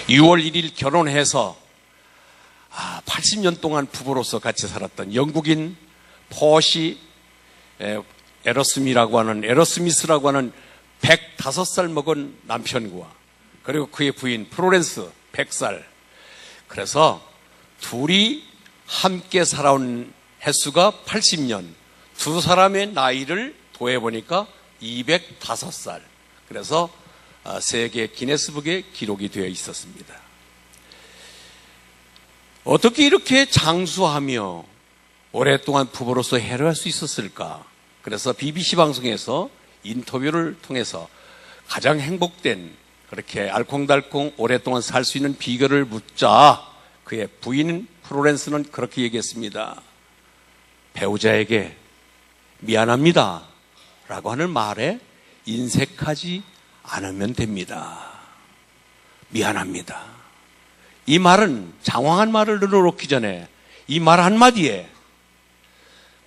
6월 1일 결혼해서 80년 동안 부부로서 같이 살았던 영국인 포시 에러스미스라고 하는 105살 먹은 남편과 그리고 그의 부인 플로렌스 100살. 그래서 둘이 함께 살아온 횟수가 80년. 두 사람의 나이를 더해보니까 205살. 그래서 세계 기네스북에 기록이 되어 있었습니다. 어떻게 이렇게 장수하며 오랫동안 부부로서 해로할 수 있었을까? 그래서 BBC 방송에서 인터뷰를 통해서 가장 행복된, 그렇게 알콩달콩 오랫동안 살 수 있는 비결을 묻자 그의 부인 플로렌스는 그렇게 얘기했습니다. 배우자에게 미안합니다 라고 하는 말에 인색하지 않으면 됩니다. 미안합니다. 이 말은 장황한 말을 늘어놓기 전에 이 말 한마디에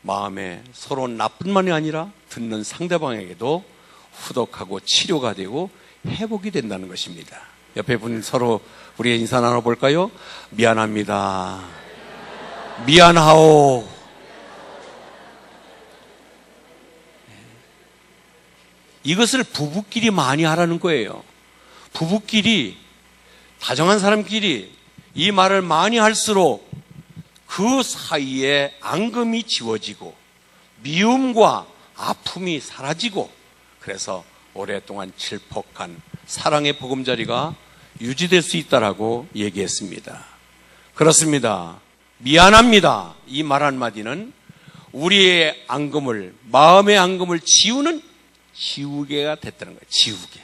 마음에 서로 나뿐만이 아니라 듣는 상대방에게도 후덕하고 치료가 되고 회복이 된다는 것입니다. 옆에 분 서로 우리의 인사 나눠볼까요? 미안합니다. 미안하오. 이것을 부부끼리 많이 하라는 거예요. 부부끼리, 다정한 사람끼리 이 말을 많이 할수록 그 사이에 앙금이 지워지고 미움과 아픔이 사라지고 그래서 오랫동안 질퍽한 사랑의 보금자리가 유지될 수 있다라고 얘기했습니다. 그렇습니다. 미안합니다. 이 말 한마디는 우리의 앙금을, 마음의 앙금을 지우는 지우개가 됐다는 거예요. 지우개.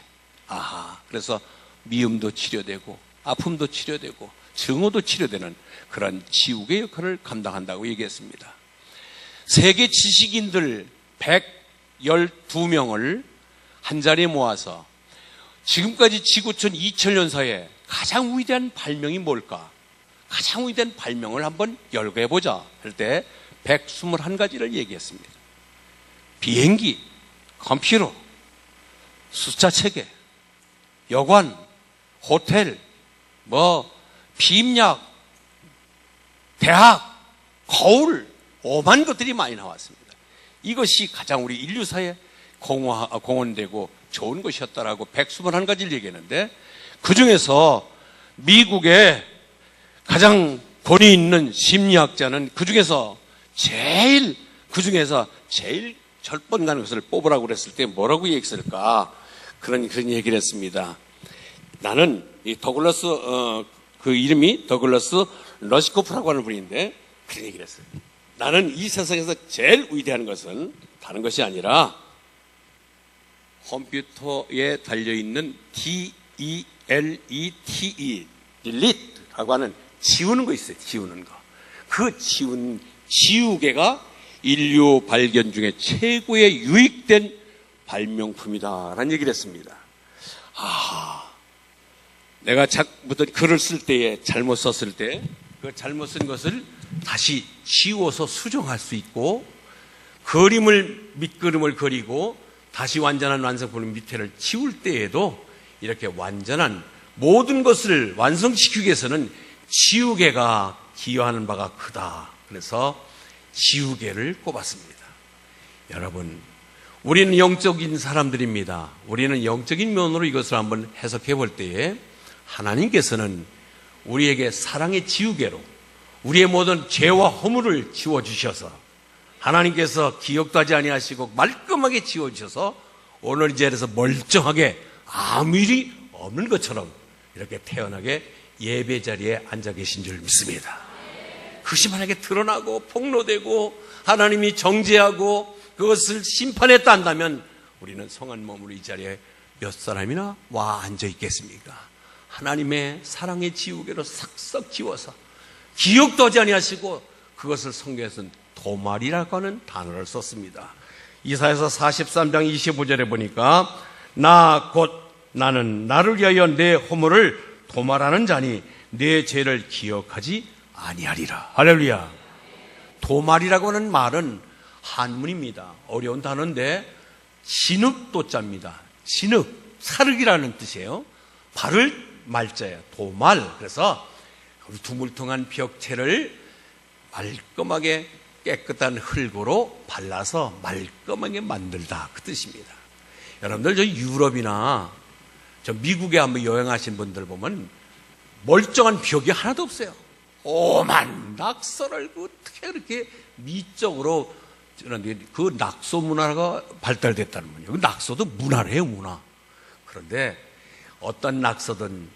그래서 미움도 치료되고 아픔도 치료되고 증오도 치료되는 그런 지우개 역할을 감당한다고 얘기했습니다. 세계 지식인들 112명을 한자리에 모아서 지금까지 지구촌 2000년사에 가장 위대한 발명이 뭘까? 가장 위대한 발명을 한번 열거해보자 할 때 121가지를 얘기했습니다. 비행기, 컴퓨터, 숫자체계, 여관, 호텔, 피임약, 대학, 거울, 오만 것들이 많이 나왔습니다. 이것이 가장 우리 인류사에 공헌되고 좋은 것이었다라고 121가지를 얘기했는데 그 중에서 미국의 가장 권위 있는 심리학자는 그 중에서 제일 절번 가는 것을 뽑으라고 그랬을 때 뭐라고 얘기했을까? 그런 얘기를 했습니다. 나는 이 더글라스 그 이름이 더글라스 러시코프라고 하는 분인데 그런 얘기를 했어요. 나는 이 세상에서 제일 위대한 것은 다른 것이 아니라 컴퓨터에 달려있는 DELETE, delete 라고 하는 지우는 거 있어요. 지우는 거. 그 지우개가 인류 발견 중에 최고의 유익된 발명품이다라는 얘기를 했습니다. 내가 어떤 글을 쓸 때에 잘못 썼을 때 그 잘못 쓴 것을 다시 지워서 수정할 수 있고 밑그림을 그리고 다시 완전한 완성품의 밑에를 지울 때에도 이렇게 완전한 모든 것을 완성시키기 위해서는 지우개가 기여하는 바가 크다. 그래서 지우개를 꼽았습니다. 여러분, 우리는 영적인 사람들입니다. 우리는 영적인 면으로 이것을 한번 해석해 볼 때에 하나님께서는 우리에게 사랑의 지우개로 우리의 모든 죄와 허물을 지워주셔서 하나님께서 기억도 하지 아니하시고 말끔하게 지워주셔서 오늘 이 자리에서 멀쩡하게 아무 일이 없는 것처럼 이렇게 태연하게 예배 자리에 앉아 계신 줄 믿습니다. 그것이 만약에 드러나고 폭로되고 하나님이 정죄하고 그것을 심판했다 한다면 우리는 성한 몸으로 이 자리에 몇 사람이나 와 앉아 있겠습니까? 하나님의 사랑의 지우개로 싹싹 지워서 기억도 하지 아니하시고 그것을 성경에서는 도말이라고 하는 단어를 썼습니다. 이사야서 43장 25절에 보니까 나는 나를 위하여 내 허물을 도말하는 자니 내 죄를 기억하지 아니하리라. 할렐루야. 도말이라고 하는 말은 한문입니다. 어려운 단어인데 진흙도자입니다. 진흙, 사륵이라는 뜻이에요. 발을 말자예요. 도말. 그래서 두물통한 벽체를 말끔하게 깨끗한 흙으로 발라서 말끔하게 만들다, 그 뜻입니다. 여러분들 저 유럽이나 저 미국에 한번 여행하신 분들 보면 멀쩡한 벽이 하나도 없어요. 오만 낙서를 어떻게 그렇게 미적으로, 그 낙서 문화가 발달됐다는 거예요. 그 낙서도 문화래요, 문화. 그런데 어떤 낙서든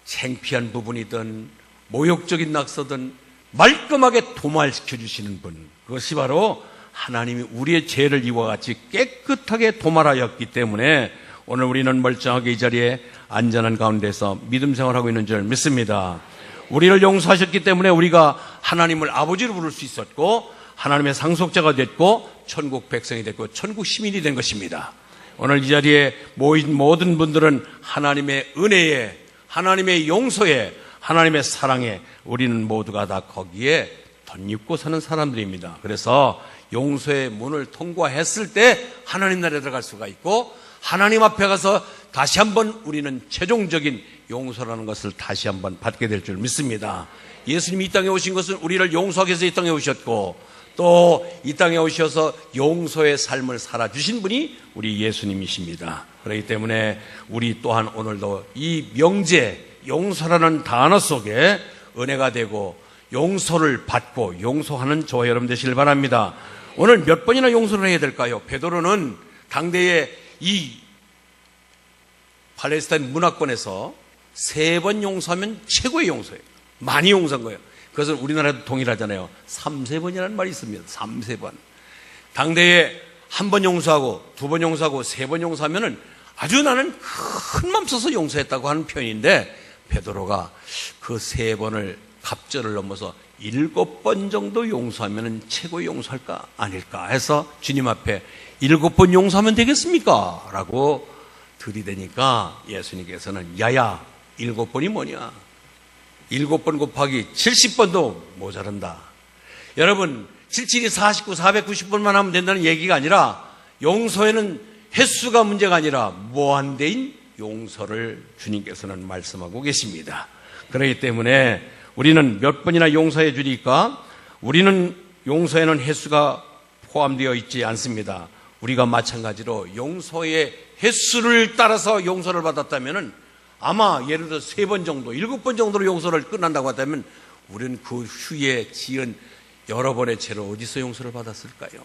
창피한 부분이든 모욕적인 낙서든 말끔하게 도말시켜 주시는 분, 그것이 바로 하나님이 우리의 죄를 이와 같이 깨끗하게 도말하였기 때문에 오늘 우리는 멀쩡하게 이 자리에 안전한 가운데서 믿음 생활하고 있는 줄 믿습니다. 우리를 용서하셨기 때문에 우리가 하나님을 아버지로 부를 수 있었고, 하나님의 상속자가 됐고, 천국 백성이 됐고, 천국 시민이 된 것입니다. 오늘 이 자리에 모인 모든 분들은 하나님의 은혜에, 하나님의 용서에, 하나님의 사랑에 우리는 모두가 다 거기에 덧입고 사는 사람들입니다. 그래서 용서의 문을 통과했을 때 하나님 나라에 들어갈 수가 있고, 하나님 앞에 가서 다시 한번 우리는 최종적인 용서라는 것을 다시 한번 받게 될 줄 믿습니다. 예수님이 이 땅에 오신 것은 우리를 용서하기 위해서 이 땅에 오셨고, 또 이 땅에 오셔서 용서의 삶을 살아주신 분이 우리 예수님이십니다. 그렇기 때문에 우리 또한 오늘도 이 명제, 용서라는 단어 속에 은혜가 되고 용서를 받고 용서하는 저와 여러분 되시길 바랍니다. 오늘 몇 번이나 용서를 해야 될까요? 베드로는 당대에 이 팔레스타인 문화권에서 3번 용서하면 최고의 용서예요. 많이 용서한 거예요. 그것은 우리나라도 동일하잖아요. 3-3번이라는 말이 있습니다. 3-3번. 당대에 1번 용서하고 2번 용서하고 3번 용서하면은 아주 나는 큰 맘 써서 용서했다고 하는 표현인데, 베드로가 그 3번을 갑절을 넘어서 7번 정도 용서하면 최고의 용서할까 아닐까 해서 주님 앞에 7번 용서하면 되겠습니까? 라고 들이대니까 예수님께서는 야야, 7번이 뭐냐? 7번 곱하기 70번도 모자란다. 여러분, 77이 49, 490번만 하면 된다는 얘기가 아니라, 용서에는 횟수가 문제가 아니라 무한대인 용서를 주님께서는 말씀하고 계십니다. 그렇기 때문에 우리는 몇 번이나 용서해 주니까 우리는 용서에는 횟수가 포함되어 있지 않습니다. 우리가 마찬가지로 용서의 횟수를 따라서 용서를 받았다면 아마 예를 들어 3번 정도, 7번 정도로 용서를 끝난다고 한다면 우리는 그 후에 지은 여러 번의 죄를 어디서 용서를 받았을까요?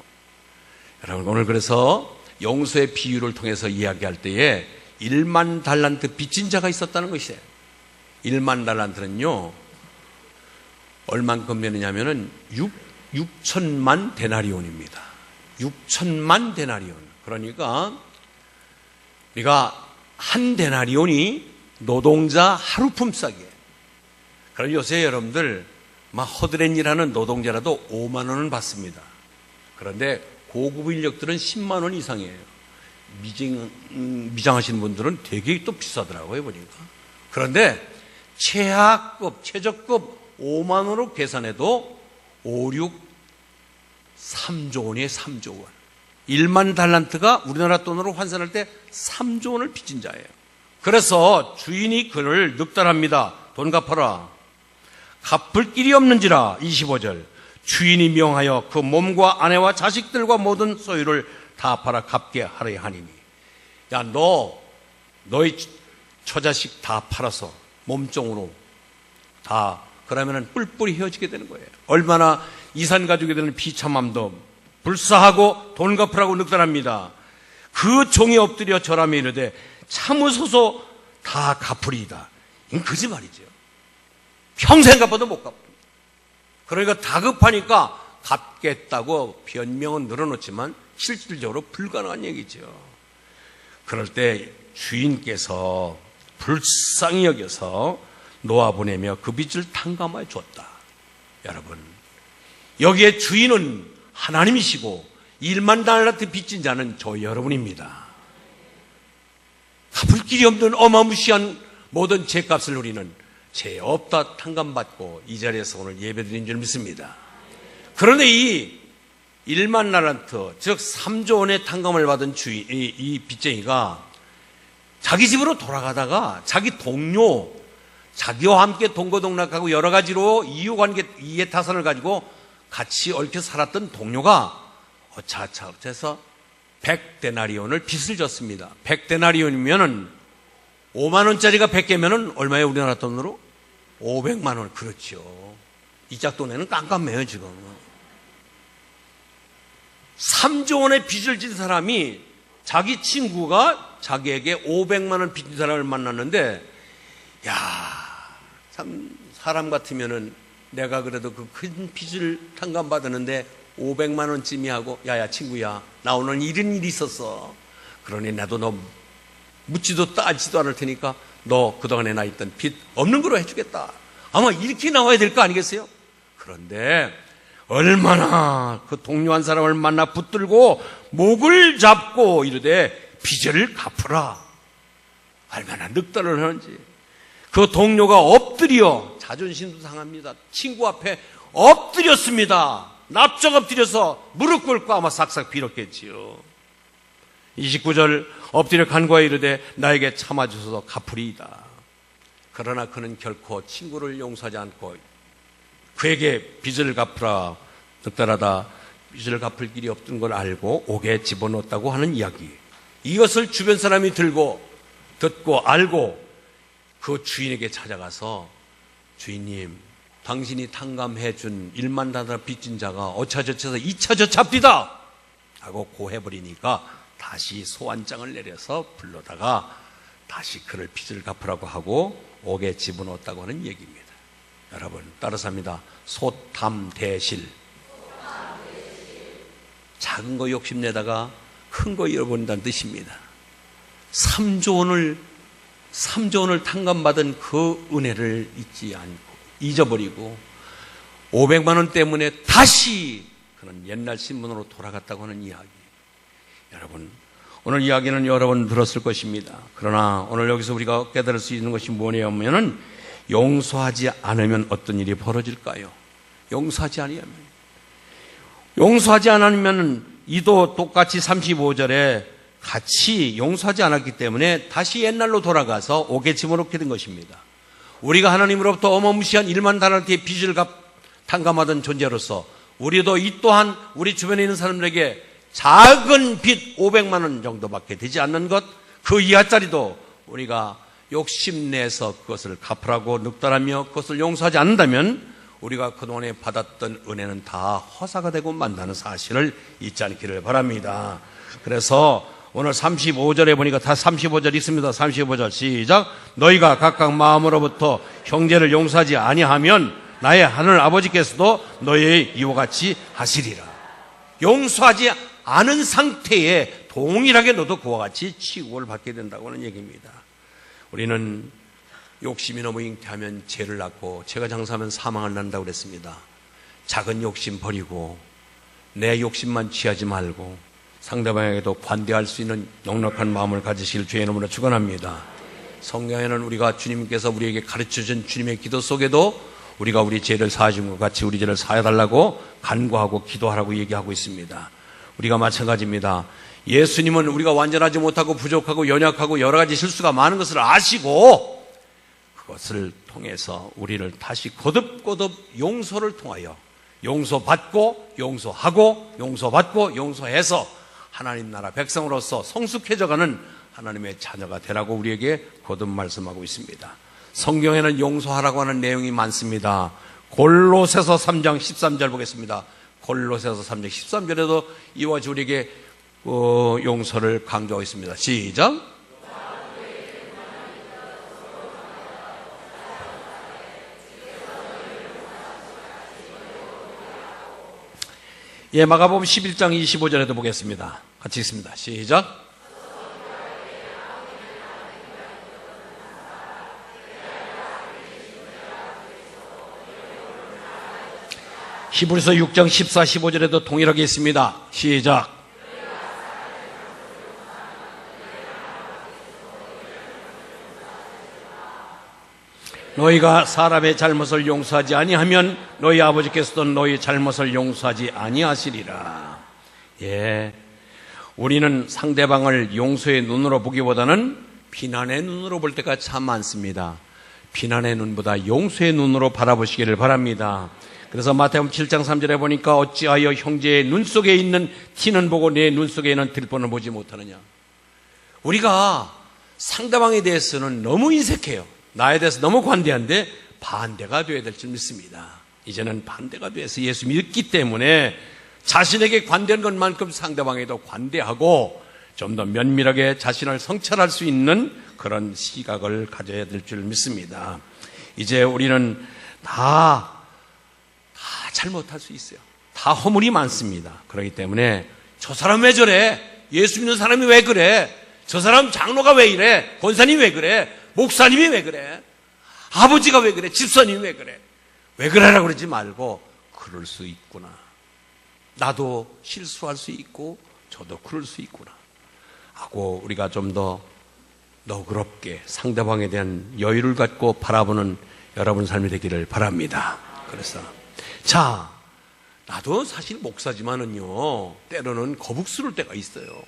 여러분, 오늘 그래서 용서의 비유를 통해서 이야기할 때에 1만 달란트 빚진 자가 있었다는 것이에요. 1만 달란트는요, 얼만큼 되느냐면은 6천만 데나리온입니다. 6천만 데나리온. 그러니까 우리가 한 데나리온이 노동자 하루 품삯이에요. 그럼 요새 여러분들 막 허드렛 일하는 노동자라도 5만 원은 받습니다. 그런데 고급 인력들은 10만 원 이상이에요. 미장하시는 분들은 되게 또 비싸더라고요, 보니까. 그런데 최하급, 최저급 5만 원으로 계산해도 3조 원이에요, 3조 원. 1만 달란트가 우리나라 돈으로 환산할 때 3조 원을 빚진 자예요. 그래서 주인이 그를 늑달합니다. 돈 갚아라. 갚을 길이 없는지라. 25절. 주인이 명하여 그 몸과 아내와 자식들과 모든 소유를 다 팔아 갚게 하려 하니니. 야, 너의 처자식 다 팔아서 몸종으로 다, 그러면은 뿔뿔이 헤어지게 되는 거예요. 얼마나 이산 가족이 되는 비참함도 불사하고 돈 갚으라고 늑달합니다. 그 종이 엎드려 절하며 이르되 참으소서 다 갚으리이다. 이건 거짓말이죠. 평생 갚아도 못 갚습니다. 그러니까 다급하니까 갚겠다고 변명은 늘어놓지만 실질적으로 불가능한 얘기죠. 그럴 때 주인께서 불쌍히 여겨서 놓아보내며 그 빚을 탕감하여 줬다. 여러분, 여기에 주인은 하나님이시고 1만 달란트 빚진 자는 저 여러분입니다. 갚을 길이 없는 어마무시한 모든 죄값을 우리는 죄 없다 탕감받고 이 자리에서 오늘 예배드린 줄 믿습니다. 그런데 이 1만 달란트, 즉 3조 원의 탕감을 받은 주인, 이 빚쟁이가 자기 집으로 돌아가다가 자기 동료 자기와 함께 동거동락하고 여러 가지로 이유관계, 이해타산을 가지고 같이 얽혀 살았던 동료가 어차어차해서 100데나리온을 빚을 졌습니다. 100데나리온이면은 5만 원짜리가 100개면은 얼마예요, 우리나라 돈으로? 500만 원. 그렇죠. 이 짝돈에는 깜깜해요, 지금. 3조 원의 빚을 진 사람이 자기 친구가 자기에게 500만 원 빚진 사람을 만났는데, 참 사람 같으면은 내가 그래도 그 큰 빚을 탕감받았는데 500만 원쯤이 하고, 야야 친구야, 나 오늘 이런 일이 있었어. 그러니 나도 너 묻지도 따지도 않을 테니까 너 그동안에 나 있던 빚 없는 거로 해주겠다. 아마 이렇게 나와야 될 거 아니겠어요? 그런데 얼마나 그 동료 한 사람을 만나 붙들고 목을 잡고 이르되 빚을 갚으라. 얼마나 늑달을 하는지. 그 동료가 엎드려, 자존심도 상합니다. 친구 앞에 엎드렸습니다. 납작 엎드려서 무릎 꿇고 아마 싹싹 빌었겠지요. 29절 엎드려 간구하여 이르되 나에게 참아주소서 갚으리이다. 그러나 그는 결코 친구를 용서하지 않고 그에게 빚을 갚으라 늑달하다 빚을 갚을 길이 없던 걸 알고 옥에 집어넣었다고 하는 이야기. 이것을 주변 사람이 듣고 알고 그 주인에게 찾아가서 주인님, 당신이 탕감해 준 1만 다나 빚진 자가 어차저차해서 2차 저차입니다 하고 고해버리니까 다시 소환장을 내려서 불러다가 다시 그를 빚을 갚으라고 하고 옥에 집어넣었다고 하는 얘기입니다. 여러분 따라서 합니다. 소탐대실. 작은 거 욕심내다가 큰 거 잃어버린다는 뜻입니다. 3조 원을 탕감받은 그 은혜를 잊어버리고 500만 원 때문에 다시 그는 옛날 신분으로 돌아갔다고 하는 이야기. 여러분 오늘 이야기는 여러 번 들었을 것입니다. 그러나 오늘 여기서 우리가 깨달을 수 있는 것이 뭐냐면은 용서하지 않으면 어떤 일이 벌어질까요? 용서하지 않으면 이도 똑같이 35절에 같이 용서하지 않았기 때문에 다시 옛날로 돌아가서 옥에 집어넣게 된 것입니다. 우리가 하나님으로부터 어마무시한 1만 달란트의 빚을 탕감하던 존재로서 우리도 이 또한 우리 주변에 있는 사람들에게 작은 빚 500만 원 정도밖에 되지 않는 것, 그 이하짜리도 우리가 욕심내서 그것을 갚으라고 늑달하며 그것을 용서하지 않는다면 우리가 그동안에 받았던 은혜는 다 허사가 되고 만다는 사실을 잊지 않기를 바랍니다. 그래서 오늘 35절에 보니까 다 35절 있습니다. 35절 시작. 너희가 각각 마음으로부터 형제를 용서하지 아니하면 나의 하늘 아버지께서도 너희의 이와 같이 하시리라. 용서하지 않은 상태에 동일하게 너도 그와 같이 치국을 받게 된다고 하는 얘기입니다. 우리는 욕심이 너무 잉태하면 죄를 낳고 죄가 장사하면 사망을 낳는다고 그랬습니다. 작은 욕심 버리고 내 욕심만 취하지 말고 상대방에게도 관대할 수 있는 넉넉한 마음을 가지시길 주의 이름으로 축원합니다. 성경에는 우리가 주님께서 우리에게 가르쳐준 주님의 기도 속에도 우리가 우리 죄를 사하신 것 같이 우리 죄를 사해달라고 간구하고 기도하라고 얘기하고 있습니다. 우리가 마찬가지입니다. 예수님은 우리가 완전하지 못하고 부족하고 연약하고 여러 가지 실수가 많은 것을 아시고 그것을 통해서 우리를 다시 거듭거듭 용서를 통하여 용서받고 용서하고 용서받고 용서해서 하나님 나라 백성으로서 성숙해져가는 하나님의 자녀가 되라고 우리에게 거듭 말씀하고 있습니다. 성경에는 용서하라고 하는 내용이 많습니다. 골로새서 3장 13절 보겠습니다. 골로새서 3장 13절에도 이와 같이 우리에게 용서를 강조하고 있습니다. 시작. 예, 마가복음 11장 25절에도 보겠습니다. 같이 읽습니다. 시작. 히브리서 6장 14, 15절에도 동일하게 있습니다. 시작. 너희가 사람의 잘못을 용서하지 아니하면 너희 아버지께서도 너희 잘못을 용서하지 아니하시리라. 예, 우리는 상대방을 용서의 눈으로 보기보다는 비난의 눈으로 볼 때가 참 많습니다. 비난의 눈보다 용서의 눈으로 바라보시기를 바랍니다. 그래서 마태복음 7장 3절에 보니까 어찌하여 형제의 눈 속에 있는 티는 보고 내 눈 속에 있는 들보는 보지 못하느냐. 우리가 상대방에 대해서는 너무 인색해요. 나에 대해서 너무 관대한데 반대가 되어야 될 줄 믿습니다. 이제는 반대가 돼서 예수 믿기 때문에 자신에게 관대한 것만큼 상대방에도 관대하고 좀 더 면밀하게 자신을 성찰할 수 있는 그런 시각을 가져야 될 줄 믿습니다. 이제 우리는 다 잘못할 수 있어요. 다 허물이 많습니다. 그렇기 때문에 저 사람 왜 저래? 예수 믿는 사람이 왜 그래? 저 사람 장로가 왜 이래? 권사님이 왜 그래? 목사님이 왜 그래? 아버지가 왜 그래? 집사님이 왜 그래? 왜 그러라고 그러지 말고 그럴 수 있구나. 나도 실수할 수 있고 저도 그럴 수 있구나 하고 우리가 좀 더 너그럽게 상대방에 대한 여유를 갖고 바라보는 여러분 삶이 되기를 바랍니다. 그래서 자, 나도 사실 목사지만은요 때로는 거북스러울 때가 있어요.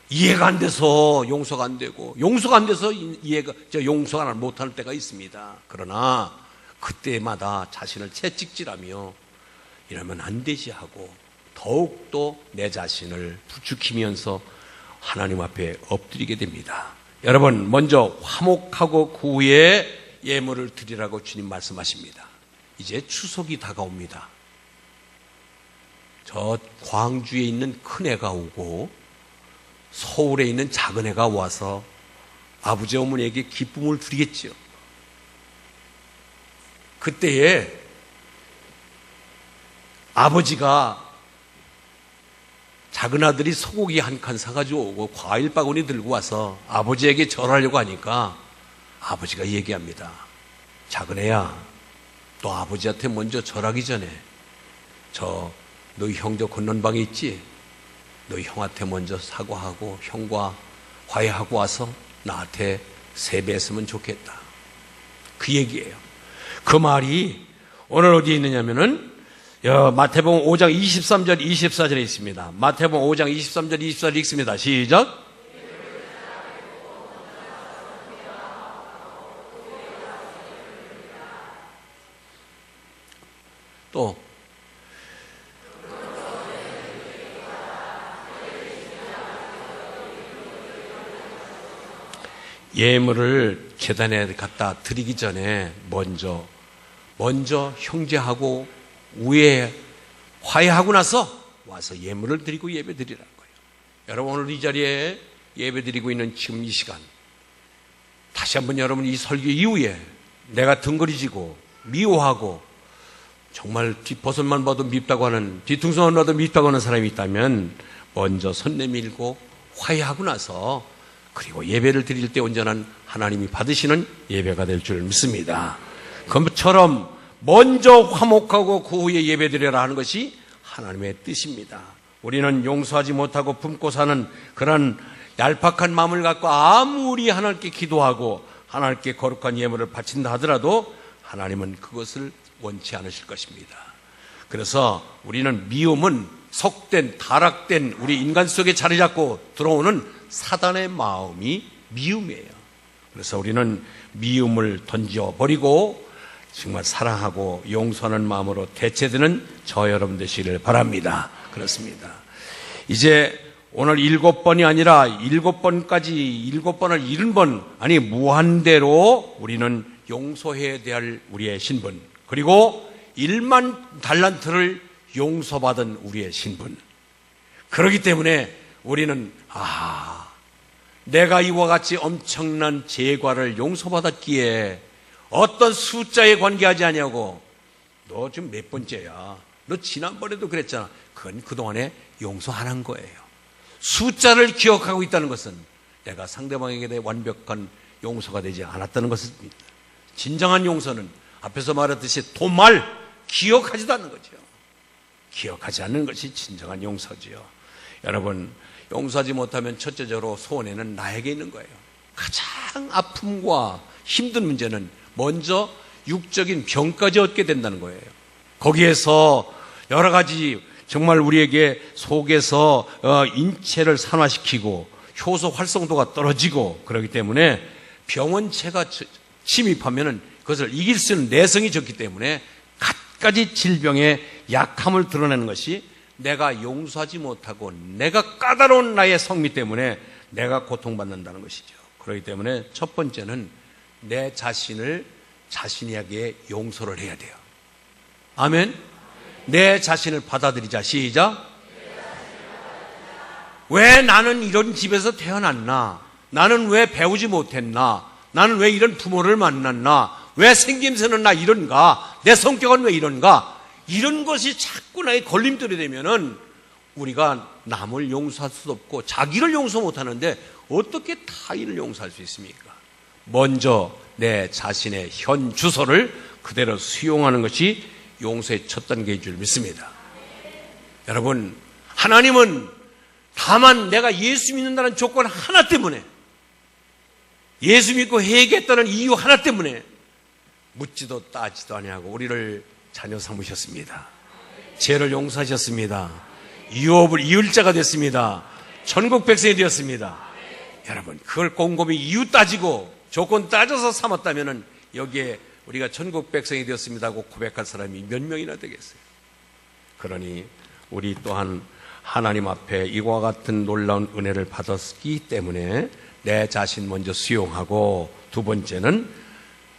이해가 안 돼서 용서가 안 되고 용서가 안 돼서 용서가 못할 때가 있습니다. 그러나 그때마다 자신을 채찍질하며 이러면 안 되지 하고 더욱더 내 자신을 부추기면서 하나님 앞에 엎드리게 됩니다. 여러분, 먼저 화목하고 그 후에 예물을 드리라고 주님 말씀하십니다. 이제 추석이 다가옵니다. 저 광주에 있는 큰 애가 오고 서울에 있는 작은 애가 와서 아버지 어머니에게 기쁨을 드리겠지요. 그때에 아버지가 작은 아들이 소고기 한 칸 사가지고 오고 과일 바구니 들고 와서 아버지에게 절하려고 하니까 아버지가 얘기합니다. 작은 애야, 너 아버지한테 먼저 절하기 전에 너희 형제 건넌방에 있지? 너희 형한테 먼저 사과하고 형과 화해하고 와서 나한테 세배했으면 좋겠다. 그 얘기예요. 그 말이 오늘 어디에 있느냐면은 마태복음 5장 23절 24절에 있습니다. 마태복음 5장 23절 24절 읽습니다. 시작. 또 예물을 제단에 갖다 드리기 전에 먼저 형제하고 우애 화해하고 나서 와서 예물을 드리고 예배 드리라는 거예요. 여러분, 오늘 이 자리에 예배 드리고 있는 지금 이 시간 다시 한번 여러분 이 설교 이후에 내가 등거리지고 미워하고 정말 뒷버섯만 봐도 밉다고 하는 뒤통수만 봐도 밉다고 하는 사람이 있다면 먼저 손 내밀고 화해하고 나서 그리고 예배를 드릴 때 온전한 하나님이 받으시는 예배가 될 줄 믿습니다. 그처럼 먼저 화목하고 그 후에 예배드려라 하는 것이 하나님의 뜻입니다. 우리는 용서하지 못하고 품고 사는 그런 얄팍한 마음을 갖고 아무리 하나님께 기도하고 하나님께 거룩한 예물을 바친다 하더라도 하나님은 그것을 원치 않으실 것입니다. 그래서 우리는 미움은 속된 타락된 우리 인간 속에 자리 잡고 들어오는 사단의 마음이 미움이에요. 그래서 우리는 미움을 던져버리고 정말 사랑하고 용서하는 마음으로 대체되는 저 여러분 되시기를 바랍니다. 그렇습니다. 이제 오늘 7번이 아니라 7번까지 7번을 70번 아니 무한대로 우리는 용서해야 될 우리의 신분, 그리고 1만 달란트를 용서받은 우리의 신분. 그렇기 때문에 우리는 내가 이와 같이 엄청난 죄과를 용서받았기에 어떤 숫자에 관계하지 않냐고. 너 지금 몇 번째야? 너 지난번에도 그랬잖아. 그건 그동안에 용서 안 한 거예요. 숫자를 기억하고 있다는 것은 내가 상대방에게 대해 완벽한 용서가 되지 않았다는 것입니다. 진정한 용서는 앞에서 말했듯이 도말 기억하지도 않는 거죠. 기억하지 않는 것이 진정한 용서지요. 여러분, 용서하지 못하면 첫째적으로 소원에는 나에게 있는 거예요. 가장 아픔과 힘든 문제는 먼저 육적인 병까지 얻게 된다는 거예요. 거기에서 여러 가지 정말 우리에게 속에서 인체를 산화시키고 효소 활성도가 떨어지고 그렇기 때문에 병원체가 침입하면은 그것을 이길 수 있는 내성이 적기 때문에 갖가지 질병의 약함을 드러내는 것이 내가 용서하지 못하고 내가 까다로운 나의 성미 때문에 내가 고통받는다는 것이죠. 그렇기 때문에 첫 번째는 내 자신을 자신에게 용서를 해야 돼요. 아멘. 내 자신을 받아들이자. 시작. 왜 나는 이런 집에서 태어났나? 나는 왜 배우지 못했나? 나는 왜 이런 부모를 만났나? 왜 생김새는 나 이런가? 내 성격은 왜 이런가? 이런 것이 자꾸 나의 걸림돌이 되면은 우리가 남을 용서할 수도 없고 자기를 용서 못하는데 어떻게 타인을 용서할 수 있습니까? 먼저 내 자신의 현 주소를 그대로 수용하는 것이 용서의 첫 단계인 줄 믿습니다. 여러분, 하나님은 다만 내가 예수 믿는다는 조건 하나 때문에, 예수 믿고 회개했다는 이유 하나 때문에 묻지도 따지도 아니하고 우리를 자녀 삼으셨습니다. 죄를 용서하셨습니다. 유업을 이을 자가 됐습니다. 천국 백성이 되었습니다. 여러분, 그걸 곰곰이 이유 따지고 조건 따져서 삼았다면 여기에 우리가 천국 백성이 되었습니다 하고 고백할 사람이 몇 명이나 되겠어요. 그러니 우리 또한 하나님 앞에 이와 같은 놀라운 은혜를 받았기 때문에 내 자신 먼저 수용하고, 두 번째는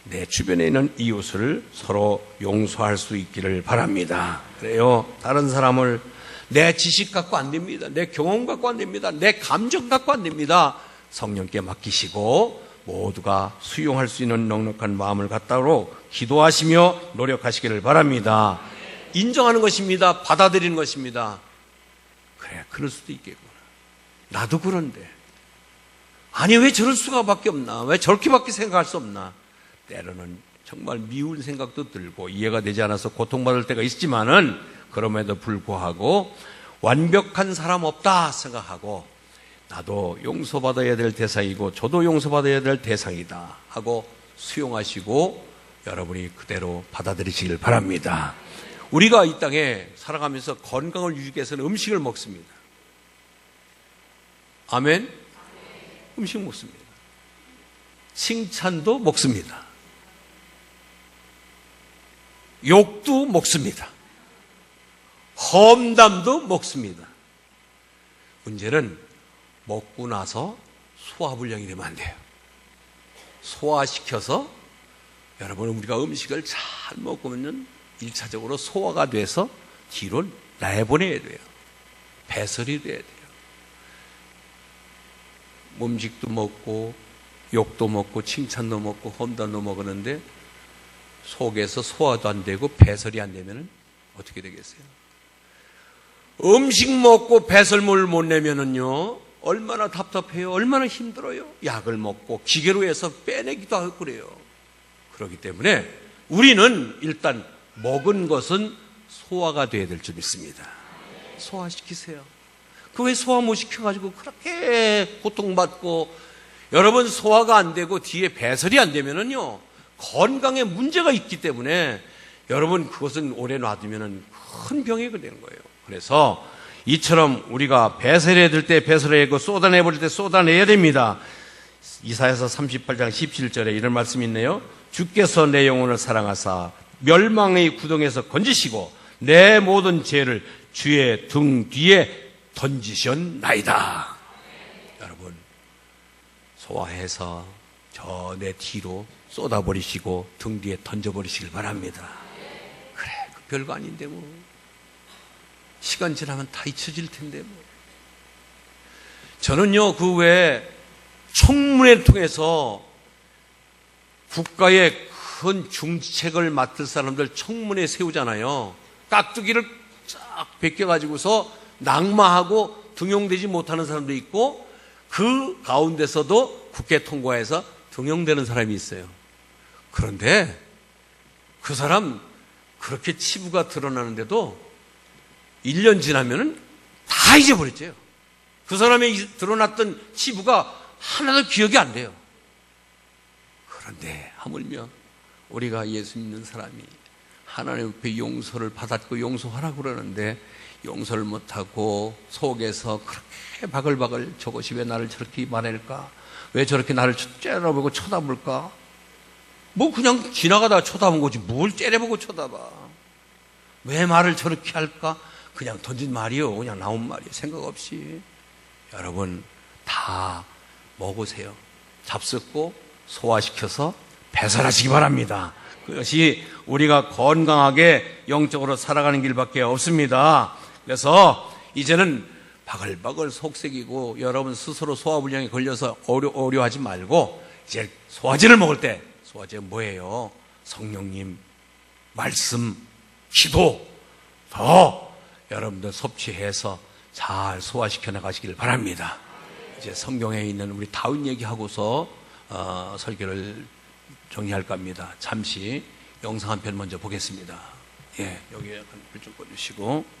내 주변에 있는 이웃을 서로 용서할 수 있기를 바랍니다. 그래요. 다른 사람을 내 지식 갖고 안 됩니다. 내 경험 갖고 안 됩니다. 내 감정 갖고 안 됩니다. 성령께 맡기시고 모두가 수용할 수 있는 넉넉한 마음을 갖도록 기도하시며 노력하시기를 바랍니다. 인정하는 것입니다. 받아들이는 것입니다. 그래, 그럴 수도 있겠구나. 나도 그런데. 아니, 왜 저럴 수가 밖에 없나? 왜 저렇게밖에 생각할 수 없나? 때로는 정말 미운 생각도 들고 이해가 되지 않아서 고통받을 때가 있지만은 그럼에도 불구하고 완벽한 사람 없다 생각하고 나도 용서받아야 될 대상이고 저도 용서받아야 될 대상이다 하고 수용하시고 여러분이 그대로 받아들이시길 바랍니다. 우리가 이 땅에 살아가면서 건강을 유지하기 위해서는 음식을 먹습니다. 아멘? 음식 먹습니다. 칭찬도 먹습니다. 욕도 먹습니다. 험담도 먹습니다. 문제는 먹고 나서 소화불량이 되면 안 돼요. 소화시켜서 여러분, 우리가 음식을 잘 먹으면 1차적으로 소화가 돼서 뒤로 내보내야 돼요. 배설이 돼야 돼요. 음식도 먹고 욕도 먹고 칭찬도 먹고 험담도 먹었는데 속에서 소화도 안 되고 배설이 안 되면 어떻게 되겠어요? 음식 먹고 배설물 못 내면은요 얼마나 답답해요. 얼마나 힘들어요. 약을 먹고 기계로 해서 빼내기도 하고 그래요. 그렇기 때문에 우리는 일단 먹은 것은 소화가 돼야 될 줄 믿습니다. 소화시키세요. 그 왜 소화 못 시켜가지고 그렇게 고통받고, 여러분 소화가 안 되고 뒤에 배설이 안 되면은요 건강에 문제가 있기 때문에 여러분 그것은 오래 놔두면은 큰 병이 되는 거예요. 그래서 이처럼 우리가 배설해야 될 때 배설해야 하고 쏟아내 버릴 때 쏟아내야 됩니다. 이사야서 38장 17절에 이런 말씀이 있네요. 주께서 내 영혼을 사랑하사 멸망의 구덩이에서 건지시고 내 모든 죄를 주의 등 뒤에 던지셨나이다. 여러분, 소화해서 저 내 뒤로 쏟아버리시고 등 뒤에 던져버리시길 바랍니다. 그래, 그 별거 아닌데 뭐. 시간 지나면 다 잊혀질 텐데 뭐. 저는요, 그 외에 청문회를 통해서 국가의 큰 중책을 맡을 사람들 청문회 세우잖아요. 깍두기를 쫙 벗겨가지고서 낙마하고 등용되지 못하는 사람도 있고 그 가운데서도 국회 통과해서 등용되는 사람이 있어요. 그런데 그 사람 그렇게 치부가 드러나는데도 1년 지나면은 다 잊어버렸죠. 그 사람의 드러났던 치부가 하나도 기억이 안 돼요. 그런데 하물며 우리가 예수 믿는 사람이 하나님 앞에 용서를 받았고 용서하라고 그러는데 용서를 못하고 속에서 그렇게 바글바글 저것이 왜 나를 저렇게 말할까? 왜 저렇게 나를 째려보고 쳐다볼까? 뭐 그냥 지나가다가 쳐다본 거지 뭘 째려보고 쳐다봐. 왜 말을 저렇게 할까? 그냥 던진 말이요. 그냥 나온 말이요. 생각 없이. 여러분 다 먹으세요. 잡숫고 소화시켜서 배설하시기 바랍니다. 그것이 우리가 건강하게 영적으로 살아가는 길밖에 없습니다. 그래서 이제는 바글바글 속색이고 여러분 스스로 소화불량에 걸려서 어려워하지 말고 이제 소화제를 먹을 때 소화제 뭐예요? 성령님 말씀 기도 더 여러분들 섭취해서 잘 소화시켜 나가시길 바랍니다. 이제 성경에 있는 우리 다윗 얘기하고서 설교를 정리할까 합니다. 잠시 영상 한 편 먼저 보겠습니다. 예, 여기 약간 불 좀 꺼주시고.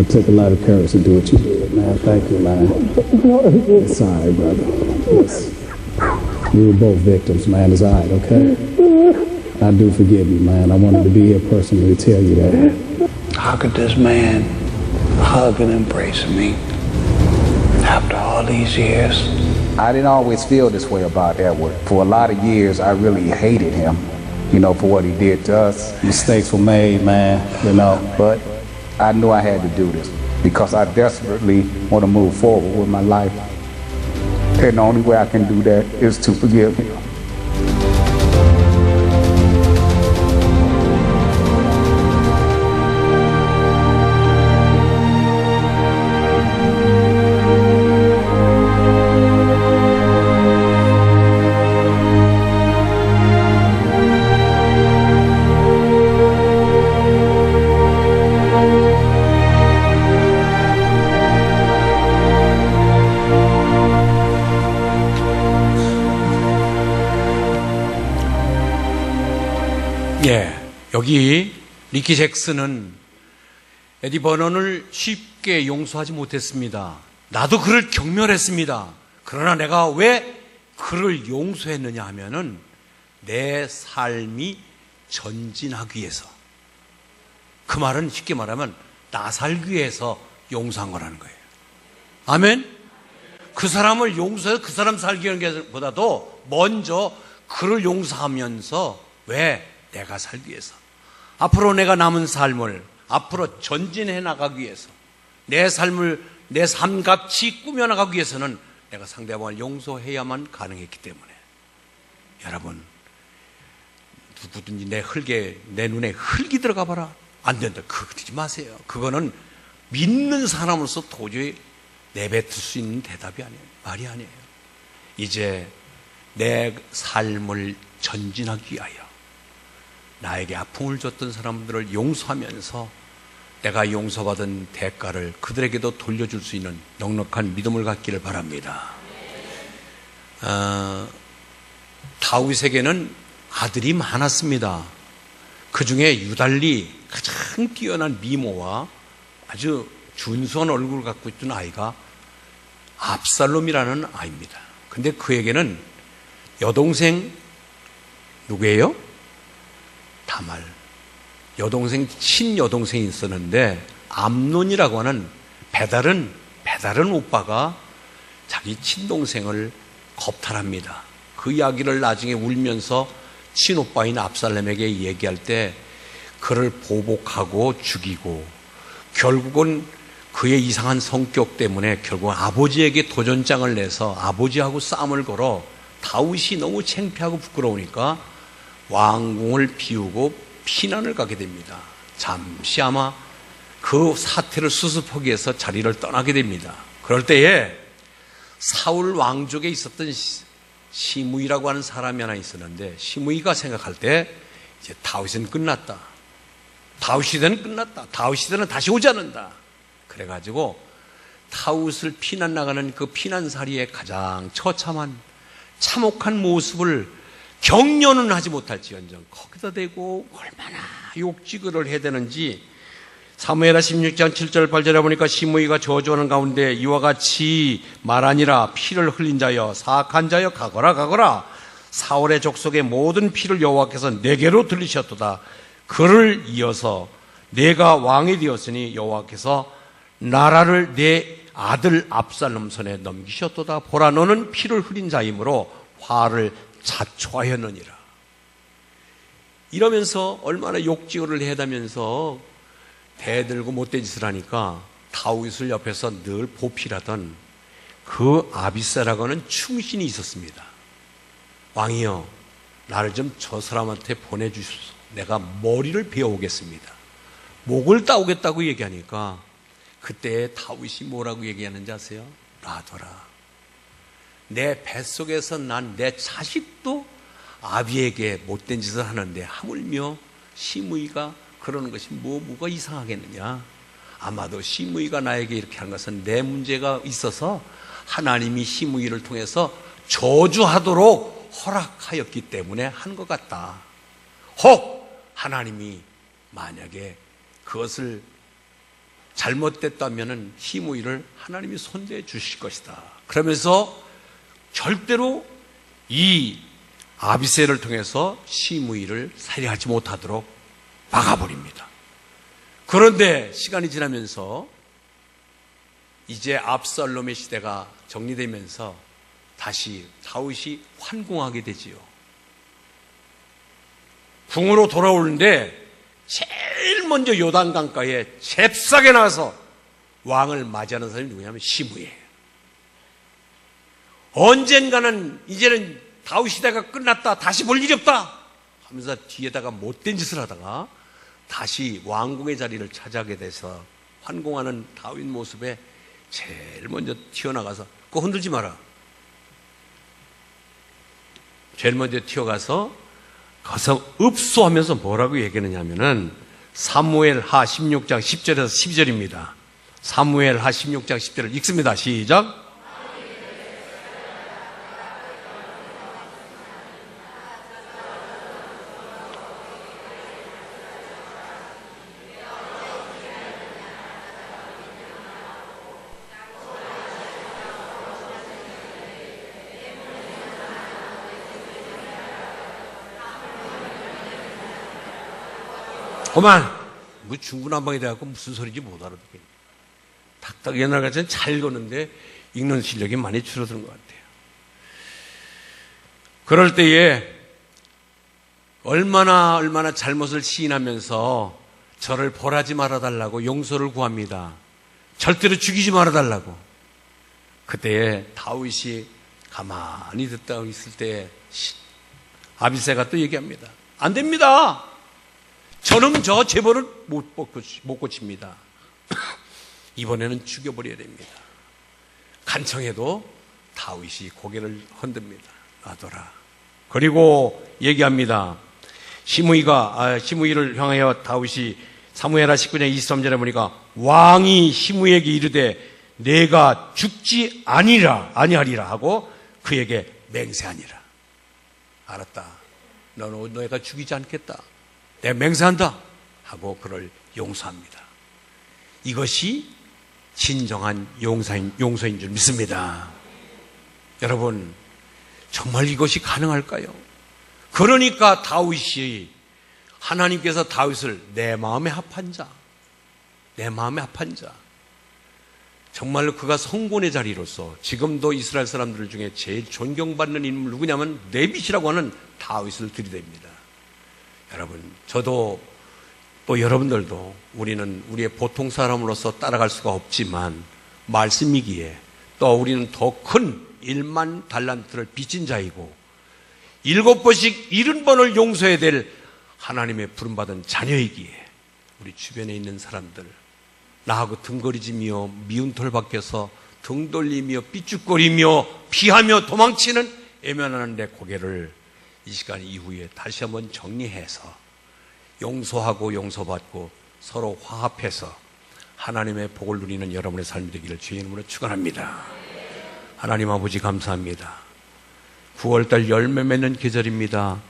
It took a lot of courage to do what you did, man. Thank you, man. It's all right, brother. We were both victims, man. It's all right, okay? I do forgive you, man. I wanted to be here personally to tell you that. How could this man hug and embrace me after all these years? I didn't always feel this way about Edward. For a lot of years, I really hated him, you know, for what he did to us. Mistakes were made, man, you know. But I knew I had to do this because I desperately want to move forward with my life. And the only way I can do that is to forgive him. 예, 여기 리키 잭슨은 에디 버넌을 쉽게 용서하지 못했습니다. 나도 그를 경멸했습니다. 그러나 내가 왜 그를 용서했느냐 하면은 내 삶이 전진하기 위해서. 그 말은 쉽게 말하면 나 살기 위해서 용서한 거라는 거예요. 아멘? 그 사람을 용서해서 그 사람 살게 하는 것보다도 먼저 그를 용서하면서 왜? 내가 살기 위해서. 앞으로 내가 남은 삶을 앞으로 전진해 나가기 위해서 내 삶을 내 삶같이 꾸며나가기 위해서는 내가 상대방을 용서해야만 가능했기 때문에 여러분 누구든지 내 눈에 흙이 들어가 봐라. 안 된다. 그거 듣지 마세요. 그거는 믿는 사람으로서 도저히 내뱉을 수 있는 대답이 아니에요. 말이 아니에요. 이제 내 삶을 전진하기 위하여 나에게 아픔을 줬던 사람들을 용서하면서 내가 용서받은 대가를 그들에게도 돌려줄 수 있는 넉넉한 믿음을 갖기를 바랍니다. 다윗에게는 아들이 많았습니다. 그 중에 유달리 가장 뛰어난 미모와 아주 준수한 얼굴을 갖고 있던 아이가 압살롬이라는 아이입니다. 근데 그에게는 여동생 누구예요? 다말. 여동생, 친여동생이 있었는데 암논이라고 하는 배다른 오빠가 자기 친동생을 겁탈합니다. 그 이야기를 나중에 울면서 친오빠인 압살롬에게 얘기할 때 그를 보복하고 죽이고 결국은 그의 이상한 성격 때문에 결국 아버지에게 도전장을 내서 아버지하고 싸움을 걸어 다윗이 너무 창피하고 부끄러우니까 왕궁을 비우고 피난을 가게 됩니다. 잠시 아마 그 사태를 수습하기 위해서 자리를 떠나게 됩니다. 그럴 때에 사울 왕족에 있었던 시므이라고 하는 사람이 하나 있었는데 시므이가 생각할 때 이제 다윗은 끝났다. 다윗 시대는 끝났다. 다윗 시대는 다시 오지 않는다. 그래가지고 다윗을 피난 나가는 그 피난살이의 가장 처참한 참혹한 모습을 격려는 하지 못할지언정 거기다 대고 얼마나 욕지거를 해야 되는지 사무엘하 16장 7절 8절에 보니까 시므이가 저주하는 가운데 이와 같이 말하니라. 피를 흘린 자여 사악한 자여 가거라. 사울의 족속의 모든 피를 여호와께서 내게로 들리셨도다. 그를 이어서 내가 왕이 되었으니 여호와께서 나라를 내 아들 압살롬 손에 넘기셨도다. 보라, 너는 피를 흘린 자이므로 화를 자초하였느니라. 이러면서 얼마나 욕지어를 해다면서 대들고 못된 짓을 하니까 다윗을 옆에서 늘 보필하던 그 아비새라고 하는 충신이 있었습니다. 왕이여, 나를 좀 저 사람한테 보내주십시오. 내가 머리를 베어오겠습니다. 목을 따오겠다고 얘기하니까 그때 다윗이 뭐라고 얘기하는지 아세요? 놔둬라. 내 뱃속에서 난 내 자식도 아비에게 못된 짓을 하는데 하물며 시므이가 그러는 것이 뭐가 이상하겠느냐. 아마도 시므이가 나에게 이렇게 한 것은 내 문제가 있어서 하나님이 시므이를 통해서 저주하도록 허락하였기 때문에 한 것 같다. 혹 하나님이 만약에 그것을 잘못됐다면 시므이를 하나님이 손대해 주실 것이다. 그러면서 절대로 이 아비새를 통해서 시므이를 살해하지 못하도록 막아버립니다. 그런데 시간이 지나면서 이제 압살롬의 시대가 정리되면서 다시 다윗이 환궁하게 되지요. 궁으로 돌아오는데 제일 먼저 요단강가에 잽싸게 나가서 왕을 맞이하는 사람이 누구냐면 시므이예요. 언젠가는 이제는 다윗 시대가 끝났다, 다시 볼 일이 없다 하면서 뒤에다가 못된 짓을 하다가 다시 왕궁의 자리를 차지하게 돼서 환궁하는 다윗 모습에 제일 먼저 튀어나가서 그거 흔들지 마라. 제일 먼저 튀어가서 가서 읍소하면서 뭐라고 얘기하느냐 하면은 사무엘하 16장 10절에서 12절입니다. 사무엘하 16장 10절을 읽습니다. 시작. 그만! 뭐 중구난방이 돼갖고 무슨 소리인지 못 알아듣겠네. 닥닥 옛날 같이는 잘 걷는데 읽는 실력이 많이 줄어드는 것 같아요. 그럴 때에 얼마나 잘못을 시인하면서 저를 벌하지 말아달라고 용서를 구합니다. 절대로 죽이지 말아달라고. 그때에 다윗이 가만히 듣다 있을 때 아비새가 또 얘기합니다. 안 됩니다. 저놈 저 재벌을 못 고칩니다. 이번에는 죽여버려야 됩니다. 간청해도 다윗이 고개를 흔듭니다. 놔둬라. 그리고 얘기합니다. 시므이를 향하여 다윗이 사무엘하 19장 23절에 보니까 왕이 시므이에게 이르되 내가 죽지 아니하리라 하고 그에게 맹세하니라. 알았다. 너가 죽이지 않겠다. 내가 맹세한다 하고 그를 용서합니다. 이것이 진정한 용서인 줄 믿습니다. 여러분, 정말 이것이 가능할까요? 그러니까 다윗이, 하나님께서 다윗을 내 마음에 합한 자, 정말로 그가 성곤의 자리로서 지금도 이스라엘 사람들 중에 제일 존경받는 인물 누구냐면 네빗이라고 하는 다윗을 들이댑니다. 여러분, 저도 또 여러분들도 우리는 우리의 보통 사람으로서 따라갈 수가 없지만 말씀이기에 또 우리는 더 큰 1만 달란트를 빚진 자이고 7번씩 70번을 용서해야 될 하나님의 부름받은 자녀이기에 우리 주변에 있는 사람들, 나하고 등거리지며 미운 털 밖에서 등 돌리며 삐죽거리며 피하며 도망치는 애면하는 내 고개를 이 시간 이후에 다시 한번 정리해서 용서하고 용서받고 서로 화합해서 하나님의 복을 누리는 여러분의 삶이 되기를 주의 이름으로 축원합니다. 하나님 아버지 감사합니다. 9월달 열매 맺는 계절입니다.